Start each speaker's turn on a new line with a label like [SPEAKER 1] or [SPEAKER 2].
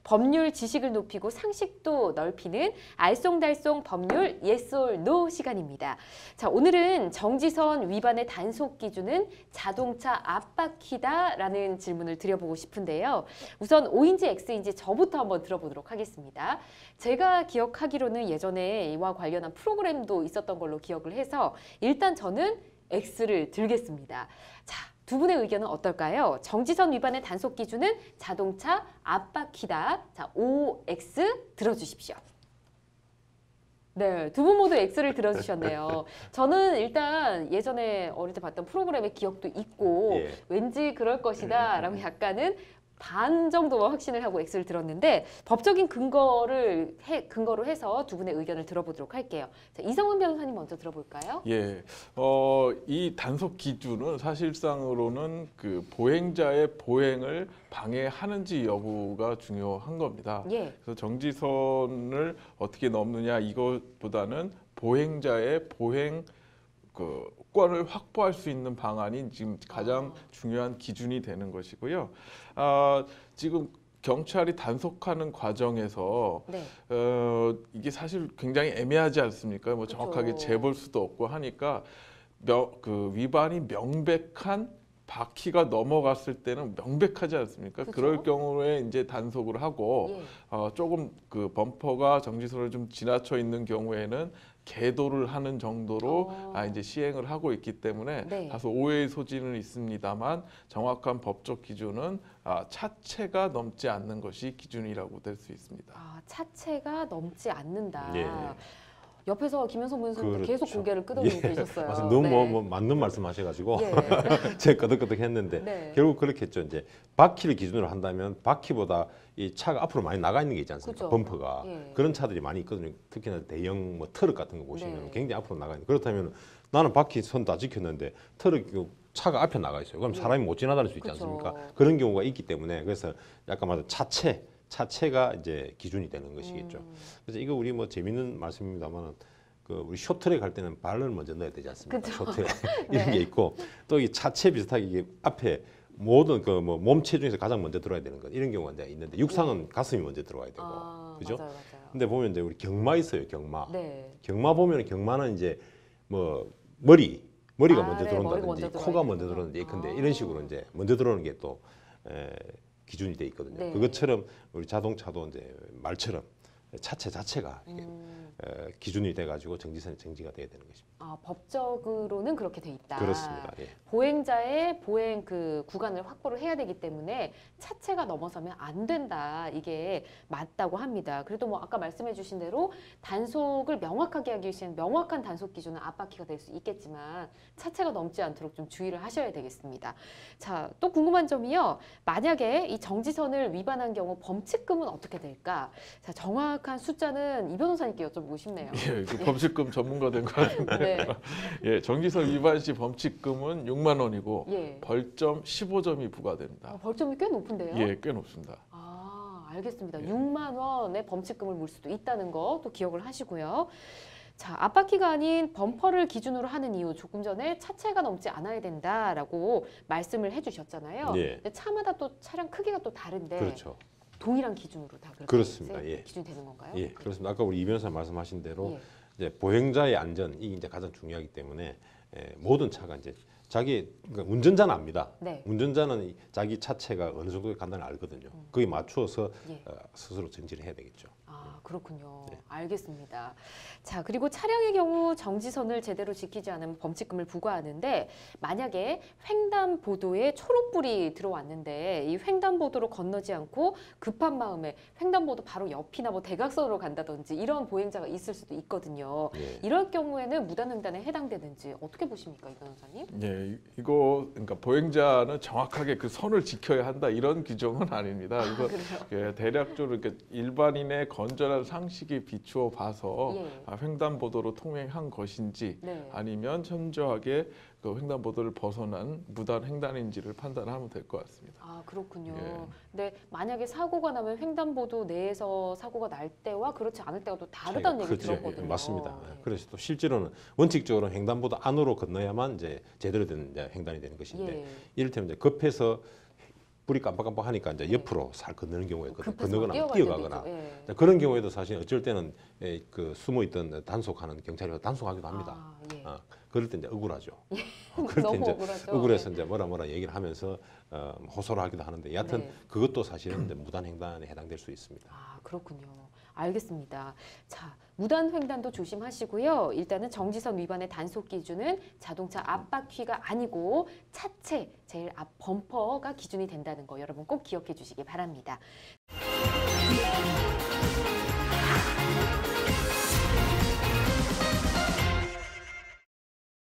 [SPEAKER 1] 법률 지식을 높이고 상식도 넓히는 알쏭달쏭 법률 yes or no 시간입니다. 자, 오늘은 정지선 위반의 단속 기준은 자동차 앞바퀴다라는 질문을 드려보고 싶은데요. 우선 O인지 X인지 저부터 한번 들어보도록 하겠습니다. 제가 기억하기로는 예전에 이와 관련한 프로그램도 있었던 걸로 기억을 해서 일단 저는 X를 들겠습니다. 자, 두 분의 의견은 어떨까요? 정지선 위반의 단속 기준은 자동차 앞바퀴다. 자, OX 들어주십시오. 네, 두 분 모두 X를 들어주셨네요. 저는 일단 예전에 어릴 때 봤던 프로그램의 기억도 있고
[SPEAKER 2] 예.
[SPEAKER 1] 왠지 그럴 것이다 라고 약간은 반 정도 확신을 하고 X를 들었는데 법적인 근거로 해서 두 분의 의견을 들어보도록 할게요. 자, 이성훈 변호사님 먼저 들어볼까요?
[SPEAKER 3] 예, 이 단속 기준은 사실상으로는 그 보행자의 보행을 방해하는지 여부가 중요한 겁니다.
[SPEAKER 1] 예.
[SPEAKER 3] 그래서 정지선을 어떻게 넘느냐 이것보다는 보행자의 보행 권을 확보할 수 있는 방안이 지금 가장 중요한 기준이 되는 것이고요. 지금 경찰이 단속하는 과정에서
[SPEAKER 1] 네.
[SPEAKER 3] 이게 사실 굉장히 애매하지 않습니까? 뭐
[SPEAKER 1] 그쵸.
[SPEAKER 3] 정확하게 재볼 수도 없고 하니까 그 위반이 명백한 바퀴가 넘어갔을 때는 명백하지 않습니까?
[SPEAKER 1] 그쵸.
[SPEAKER 3] 그럴 경우에 이제 단속을 하고
[SPEAKER 1] 예.
[SPEAKER 3] 조금 그 범퍼가 정지선을 좀 지나쳐 있는 경우에는 계도를 하는 정도로 이제 시행을 하고 있기 때문에
[SPEAKER 1] 네.
[SPEAKER 3] 다소 오해의 소지는 있습니다만 정확한 법적 기준은 차체가 넘지 않는 것이 기준이라고 될 수 있습니다.
[SPEAKER 1] 차체가 넘지 않는다.
[SPEAKER 2] 예.
[SPEAKER 1] 옆에서 김현성 변호사님
[SPEAKER 2] 그렇죠.
[SPEAKER 1] 계속 고개를 끄덕이고
[SPEAKER 2] 예.
[SPEAKER 1] 계셨어요.
[SPEAKER 2] 맞습니다. 너무
[SPEAKER 1] 네.
[SPEAKER 2] 뭐 맞는 말씀하셔가지고
[SPEAKER 1] 예.
[SPEAKER 2] 제가 끄덕끄덕했는데
[SPEAKER 1] 네.
[SPEAKER 2] 결국 그렇겠죠. 이제 바퀴를 기준으로 한다면 바퀴보다 이 차가 앞으로 많이 나가 있는 게 있지 않습니까?
[SPEAKER 1] 그죠.
[SPEAKER 2] 범퍼가
[SPEAKER 1] 예.
[SPEAKER 2] 그런 차들이 많이 있거든요. 특히나 대형 뭐 트럭 같은 거 보시면
[SPEAKER 1] 네.
[SPEAKER 2] 굉장히 앞으로 나가 있는. 그렇다면 나는 바퀴 선 다 지켰는데 트럭 차가 앞에 나가 있어요. 그럼
[SPEAKER 1] 예.
[SPEAKER 2] 사람이 못 지나다닐 수 있지
[SPEAKER 1] 그죠.
[SPEAKER 2] 않습니까? 그런 경우가 있기 때문에 그래서 약간 말하자면 차체가 이제 기준이 되는 것이겠죠. 그래서 이거 우리 뭐 재밌는 말씀입니다만. 우리 쇼트랙 할 때는 발을 먼저 넣어야 되지 않습니까?
[SPEAKER 1] 그쵸.
[SPEAKER 2] 쇼트랙 이런
[SPEAKER 1] 네.
[SPEAKER 2] 게 있고 또 이 차체 비슷하게 이게 앞에 모든 그 뭐 몸체 중에서 가장 먼저 들어야 되는 것 이런 경우가 이제 있는데 육상은 가슴이 먼저 들어가야 되고 그죠?
[SPEAKER 1] 맞아요.
[SPEAKER 2] 근데 보면 이제 우리 경마 있어요, 경마.
[SPEAKER 1] 네.
[SPEAKER 2] 경마 보면 경마는 이제 뭐 머리가 먼저
[SPEAKER 1] 네,
[SPEAKER 2] 들어온다든지
[SPEAKER 1] 머리가 먼저
[SPEAKER 2] 코가 먼저
[SPEAKER 1] 들어와야
[SPEAKER 2] 들어오는데 근데
[SPEAKER 1] 되는구나.
[SPEAKER 2] 이런 식으로 이제 먼저 들어오는 게 또 기준이 돼 있거든요.
[SPEAKER 1] 네.
[SPEAKER 2] 그것처럼 우리 자동차도 이제 말처럼 차체 자체가 이게 기준이 돼가지고 정지가 돼야 되는 것입니다.
[SPEAKER 1] 법적으로는 그렇게 돼 있다.
[SPEAKER 2] 그렇습니다. 예.
[SPEAKER 1] 보행자의 보행 그 구간을 확보를 해야 되기 때문에 차체가 넘어서면 안 된다. 이게 맞다고 합니다. 그래도 뭐 아까 말씀해 주신 대로 단속을 명확하게 하기 위해서는 명확한 단속 기준은 앞바퀴가 될 수 있겠지만 차체가 넘지 않도록 좀 주의를 하셔야 되겠습니다. 자, 또 궁금한 점이요. 만약에 이 정지선을 위반한 경우 범칙금은 어떻게 될까? 자, 정확한 숫자는 이 변호사님께 여쭤보고 싶네요.
[SPEAKER 3] 예, 그 범칙금 전문가 된 거 같은데.
[SPEAKER 1] 네.
[SPEAKER 3] 예, 정지선 위반 시 범칙금은 6만 원이고
[SPEAKER 1] 예.
[SPEAKER 3] 벌점 15점이 부과됩니다.
[SPEAKER 1] 벌점이 꽤 높은데요?
[SPEAKER 3] 예, 꽤 높습니다.
[SPEAKER 1] 알겠습니다.
[SPEAKER 3] 예.
[SPEAKER 1] 6만 원의 범칙금을 물 수도 있다는 거 또 기억을 하시고요. 자, 앞바퀴가 아닌 범퍼를 기준으로 하는 이유 조금 전에 차체가 넘지 않아야 된다라고 말씀을 해주셨잖아요.
[SPEAKER 2] 예.
[SPEAKER 1] 근데 차마다 또 차량 크기가 또 다른데
[SPEAKER 2] 그렇죠.
[SPEAKER 1] 동일한 기준으로 다 그렇게
[SPEAKER 2] 그렇습니다. 예.
[SPEAKER 1] 기준이 되는 건가요?
[SPEAKER 2] 예, 그렇습니다. 아까 우리 이 변호사 말씀하신 대로
[SPEAKER 1] 예.
[SPEAKER 2] 이제 보행자의 안전이 이제 가장 중요하기 때문에 모든 차가 이제 자기 그러니까 운전자는 압니다.
[SPEAKER 1] 네.
[SPEAKER 2] 운전자는 자기 차체가 어느 정도 간단히 알거든요. 거기에 맞추어서
[SPEAKER 1] 예.
[SPEAKER 2] 스스로 정지를 해야 되겠죠.
[SPEAKER 1] 그렇군요.
[SPEAKER 2] 네.
[SPEAKER 1] 알겠습니다. 자, 그리고 차량의 경우 정지선을 제대로 지키지 않으면 범칙금을 부과하는데 만약에 횡단보도에 초록불이 들어왔는데 이 횡단보도로 건너지 않고 급한 마음에 횡단보도 바로 옆이나 뭐 대각선으로 간다든지 이런 보행자가 있을 수도 있거든요.
[SPEAKER 2] 예.
[SPEAKER 1] 이럴 경우에는 무단횡단에 해당되는지 어떻게 보십니까, 이 변호사님?
[SPEAKER 3] 예, 이거 그러니까 보행자는 정확하게 그 선을 지켜야 한다 이런 규정은 아닙니다. 이거
[SPEAKER 1] 그래요?
[SPEAKER 3] 예, 대략적으로 이렇게 일반인의 건전한 상식에 비추어 봐서
[SPEAKER 1] 예.
[SPEAKER 3] 횡단보도로 통행한 것인지
[SPEAKER 1] 네.
[SPEAKER 3] 아니면 현저하게 그 횡단보도를 벗어난 무단 횡단인지를 판단하면 될 것 같습니다.
[SPEAKER 1] 그렇군요.
[SPEAKER 3] 예.
[SPEAKER 1] 근데 만약에 사고가 나면 횡단보도 내에서 사고가 날 때와 그렇지 않을 때가 또 다르다는 얘기
[SPEAKER 2] 그렇죠.
[SPEAKER 1] 들었거든요.
[SPEAKER 2] 예, 맞습니다.
[SPEAKER 1] 네.
[SPEAKER 2] 그래서 또 실제로는 원칙적으로 횡단보도 안으로 건너야만 이제 제대로 된 이제 횡단이 되는 것인데
[SPEAKER 1] 예.
[SPEAKER 2] 이를테면 이제 급해서 불이 깜빡깜빡하니까 이제 옆으로 살 건너는 경우가 있거든요.
[SPEAKER 1] 급해서
[SPEAKER 2] 건너거나
[SPEAKER 1] 뛰어갈
[SPEAKER 2] 뛰어가거나.
[SPEAKER 1] 때도 있죠. 예.
[SPEAKER 2] 자, 그런 경우에도 사실 어쩔 때는 그 숨어 있던 단속하는 경찰이 단속하기도 합니다.
[SPEAKER 1] 아, 예.
[SPEAKER 2] 그럴 때 이제 억울하죠. 그럴 때
[SPEAKER 1] 너무
[SPEAKER 2] 이제
[SPEAKER 1] 억울하죠.
[SPEAKER 2] 억울해서
[SPEAKER 1] 예.
[SPEAKER 2] 이제 뭐라 얘기를 하면서 호소를 하기도 하는데 여하튼
[SPEAKER 1] 네.
[SPEAKER 2] 그것도 사실은 이제 무단횡단에 해당될 수 있습니다.
[SPEAKER 1] 아, 그렇군요. 알겠습니다. 자, 무단횡단도 조심하시고요. 일단은 정지선 위반의 단속 기준은 자동차 앞바퀴가 아니고 차체, 제일 앞 범퍼가 기준이 된다는 거 여러분 꼭 기억해 주시기 바랍니다.